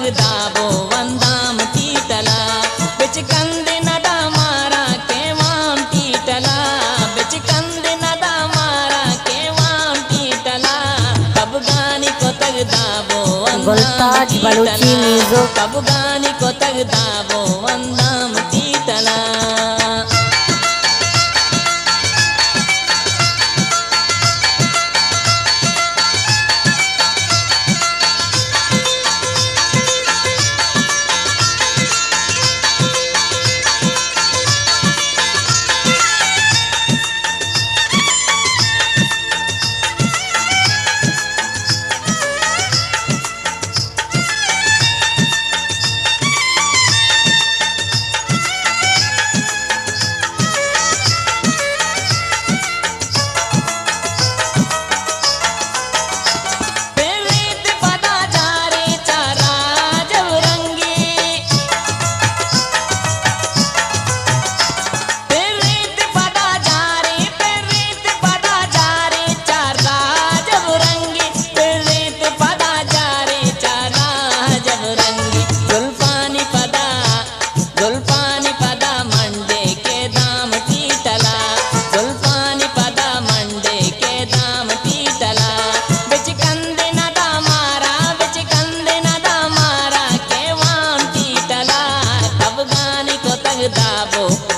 तगदाबो वंदाम टीटला बिच कंदे नदा मारा के वाम टीटला बिच कंदे नदा मारा के वाम टीटला कब गानी को तगदाबो वंदाम टीटला कब गानी को तगदाबो वंदाम टीटला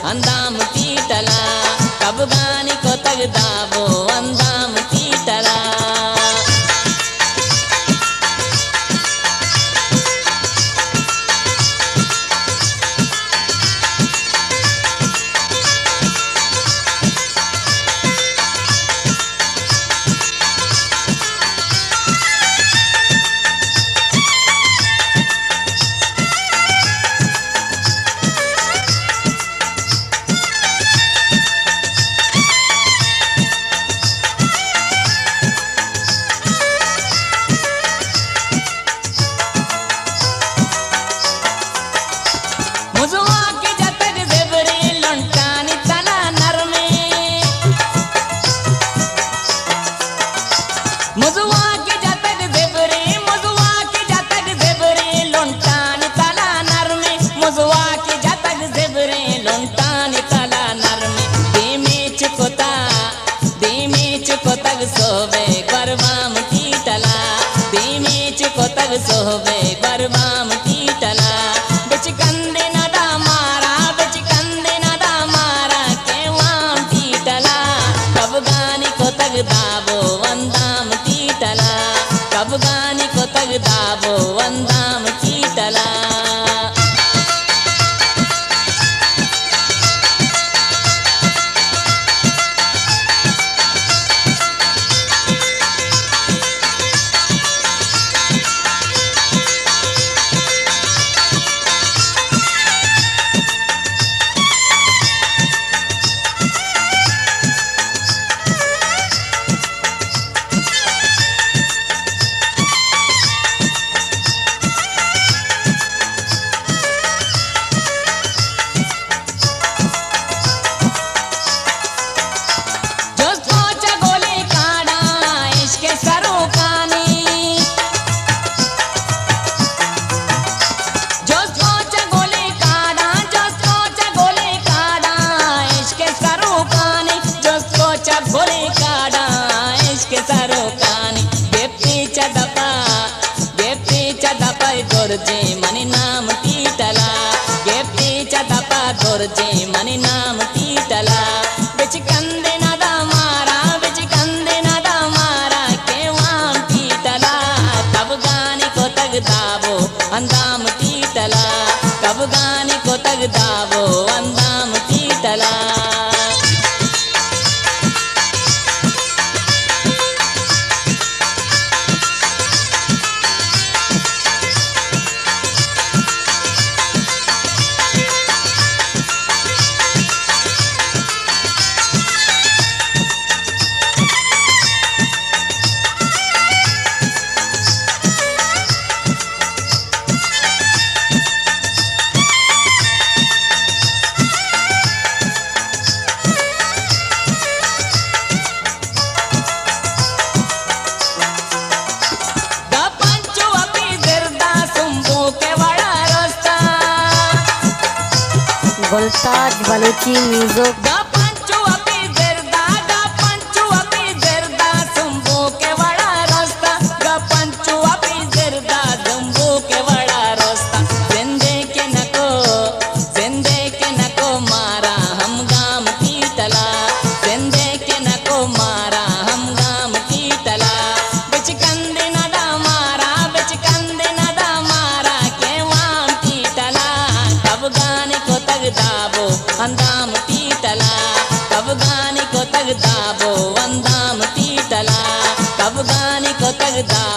अंदाम टीटला कब गानी को तगदाबो अंदाम टीटला सोबे गरबाम टीटला दीमीच को तग सोबे गरबाम टीटला बिच कंदे नदा मारा बिच कंदे नदा मारा के वाम टीटला कब गानी को तगदाबो वंदाम टीटला कब गानी को तगदाबो वंदाम टीटला दोरजे मनी नाम टीटला के पीछा दपा दोरजे मनी नाम टीटला बिच कंदे नदा मारा बिच कंदे नदा मारा के वाम टीटला कब गानी को तगदाबो अंदाम टीटला कब गानी को तगदाबो अंदाम टीटला मुल्ताज बलूची म्यूजिक। गा पंचू अपी जरदा, गा पंचू अपी जरदा, जंबू के वड़ा रास्ता, गा पंचू अपी जरदा, जंबू के वड़ा रास्ता। जिंदे के नको मारा हम गाम की तला, जिंदे के नको मारा हम गाम की तला। बिच कंदे नदा मारा, बिच कंदे नदा मारा के वाम की तला। कब गाने को तग दाबो अंदाम टीटला, कब गाने को तग दाबो अंदाम टीटला, कब गाने को तग दाबो